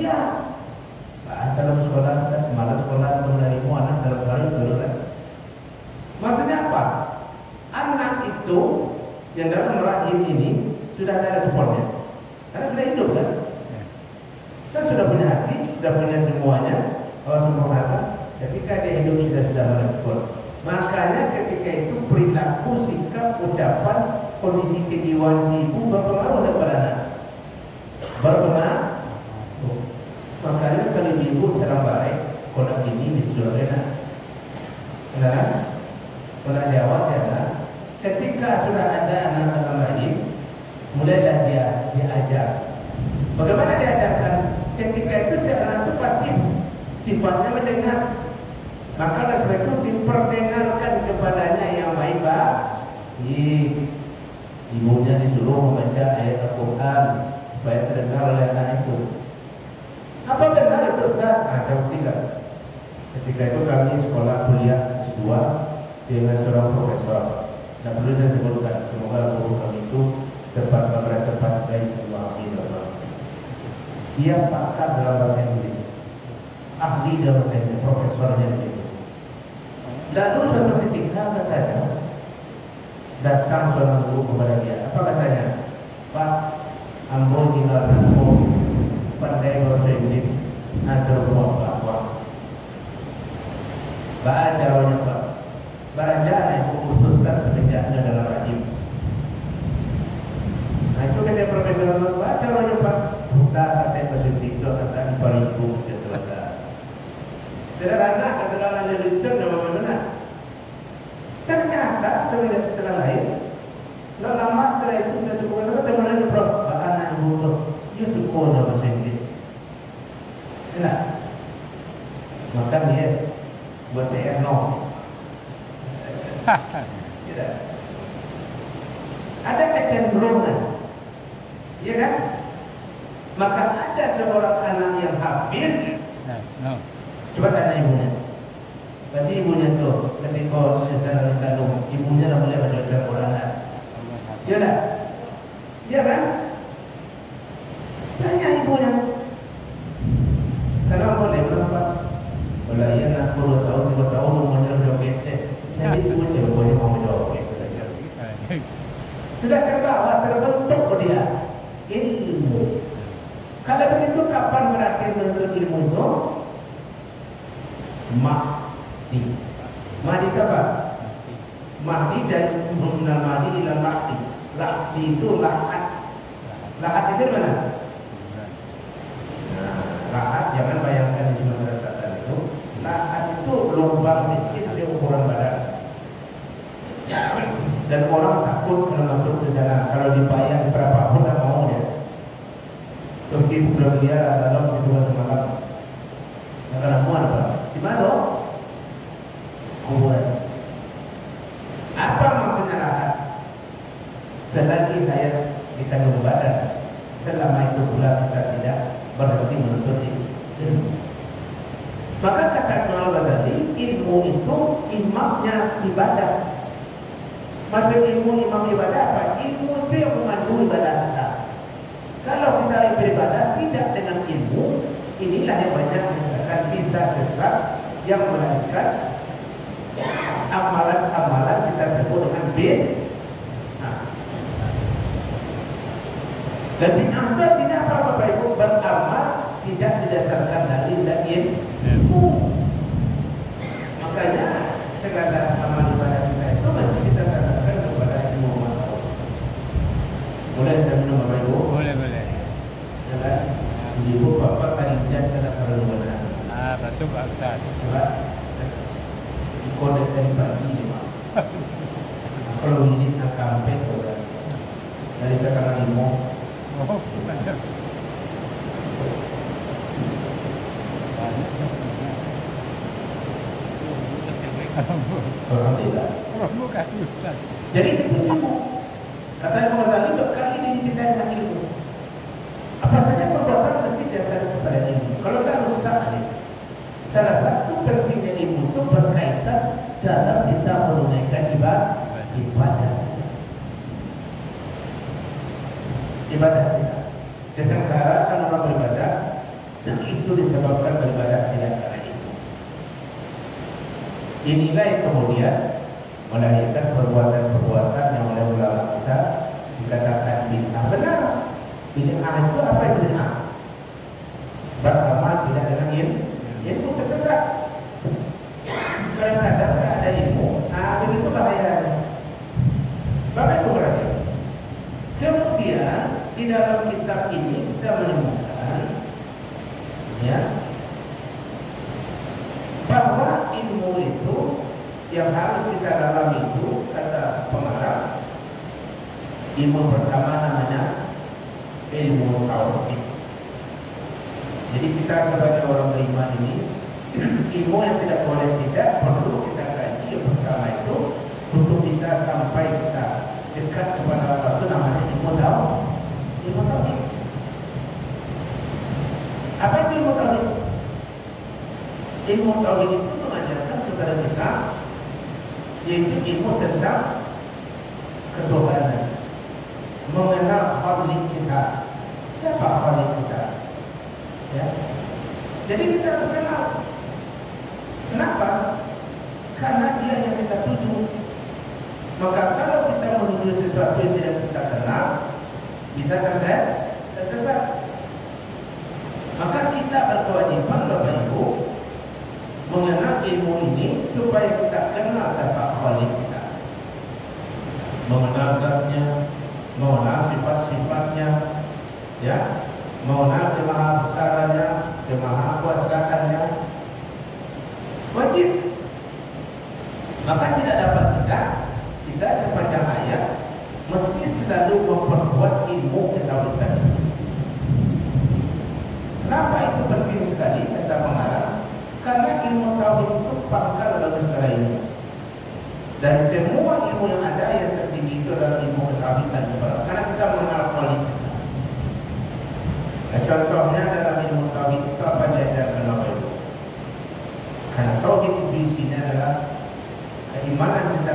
Iya. Dalam sekolah, malah sekolah mengenai anak dalam kali darurat. Maksudnya apa? Anak itu yang dalam rahim ini sudah ada responnya. Karena sudah hidup kan? Kita sudah punya hati, sudah punya semuanya. Kalau sempurna, ketika dia hidup sudah merespon. Makanya ketika itu perilaku, sikap, ucapan, kondisi kejiwaan si ibu berpengaruh kepada anak. Berpengaruh. Makanya kalau ibu secara baik, konak ini disuruh enak. Nah, konak jawab ya. Ketika sudah ada anak-anak lagi, mulailah dia diajar. Bagaimana diajarkan? Ketika itu si anak itu pasif, sifatnya mendengar. Maka oleh sebab itu diperdengarkan kepadanya yang baik-baik. Ibunya disuruh membaca ayat Al-Quran supaya terdengar oleh anak itu. Apa benar itu Ustaz? Jawab tidak. Ketika itu kami sekolah kuliah S2 dengan seorang profesor. Tidak perlu saya sebutkan. Semoga guru kami itu tepat baik semua Allah. Dia pakar dalam bahasa Inggris, ahli dalam bahasa Inggris, profesornya itu. Lalu suatu ketika katanya datang seorang guru kepada dia. Apa katanya? Pak, ambo tinggal ambo pandai bahasa Inggris, asal buat bahwa baca banyak Pak. Baca yang khususkan semenjaknya dalam rahim. Nah itu kata profesor baca banyak Pak. Bukan saya positif itu kata paling buruk dia selesai. Sederhana kata dia lucu dan bagaimana? Ternyata setelah lain, nggak lama setelah itu sudah cukup lama teman lagi Prof. Anak ibu dia suka bahasa Inggris. Enak. Maka dia buat PR no. Tidak. Ada kecenderungan, ya kan? Maka ada seorang anak yang hafiz. Coba tanya ibunya. Berarti ibunya tuh ketika misalnya kandung, ibunya dah boleh baca Al-Quran. Ya tak? Ya kan? Tanya ibunya. Kenapa boleh berapa? Kalau ia nak 10 tahun, 2 tahun umurnya sudah gede. Jadi ibunya boleh mau jawab. Sudah terbawa, terbentuk dia ilmu. Kalau begitu kapan berakhir menuntut ilmu itu? Mahdi. Mahdi apa? Mahdi dari mengenal Mahdi ila Mahdi. Mahdi itu lahat. Lahat itu mana? Nah, lahat jangan bayangkan di Sumatera Selatan itu. Lahat itu lubang kecil seukuran badan. Dan orang takut kalau masuk ke sana. Kalau dibayar berapa pun tak mau dia. Turki sebelum dia dalam situasi semalam. Karena muat apa? Di mana? Kuburan. Apa maksudnya lahat? Selagi saya kita badan, selama itu pula kita tidak berhenti menuntut ilmu. Maka kata Imam Ghazali, ilmu itu imamnya ibadah. Maksud ilmu imam ibadah apa? Ilmu itu yang memandu ibadah kita. Kalau kita beribadah tidak dengan ilmu, inilah yang banyak akan bisa sesat yang melahirkan amalan-amalan kita sebut dengan bid'ah. Dan bid'ah tidak apa Bapak Ibu beramal tidak didasarkan dalil dan ilmu. Makanya segala amal ibadah kita itu mesti kita dasarkan kepada ilmu Allah. Boleh kita minum Bapak Ibu? Boleh. Ya, Ibu Bapak panitia tidak perlu benar. Betul Pak Ustaz. Coba kode dari pagi ini Pak. Kalau ini nak sampai kode dari sekarang limo. Oh, benar. Orang tidak. Kamu kasih Ustaz. Jadi ilmu. Kata Imam Ghazali bekal ini dicintai dengan ilmu. Apa saja perbuatan mesti dasar kepada ilmu. Kalau tak rusak ini. Salah satu pentingnya ilmu itu berkaitan dalam kita menunaikan ibadah. Ibadah kita. Jadi sekarang kan orang beribadah disebabkan daripada tidak karena ilmu. Inilah yang kemudian melahirkan perbuatan-perbuatan yang oleh ulama kita dikatakan bid'ah. Benar, bid'ah itu apa yang bid'ah? Beramal tidak dengan ilmu tersesat. Kadang-kadang ada ilmu, begitu bahayanya. Bapak Ibu berarti. Kemudian di dalam kitab ini kita menemukan, ya, bahwa ilmu itu yang harus kita dalami itu, kata pengarang, ilmu pertama namanya ilmu tauhid. Jadi kita sebagai orang beriman ini, ilmu yang tidak boleh tidak perlu kita kaji. Yang pertama itu untuk bisa sampai kita dekat kepada Allah itu namanya ilmu tauhid. Apa itu ilmu tauhid? Ilmu tauhid itu mengajarkan kepada kita yaitu ilmu tentang ketuhanan, mengenal khalik kita. Siapa khalik kita? Ya. Jadi kita mengenal. Kenapa? Karena dia yang kita tuju. Maka kalau kita menuju sesuatu yang tidak kita kenal, bisa tersesat. Maka kita berkewajiban, Bapak Ibu, mengenal ilmu ini supaya kita kenal siapa khalik kita, mengenal zatnya, mengenal sifat-sifatnya, ya, mengenal kemahabesarannya, kemahakuasaannya, wajib. Maka tidak dapat kita sepanjang ayat mesti selalu memperkuat ilmu ketauhidan. Kenapa itu penting sekali kata pengarang? Karena ilmu tauhid itu pangkal bagi segala ilmu. Dan semua ilmu yang ada yang tertinggi itu adalah ilmu ketauhidan. Karena kita mengenal khalik. Nah, contohnya dalam ilmu tauhid itu apa diajarkan Bapak Ibu? Karena tauhid itu isinya adalah keimanan kita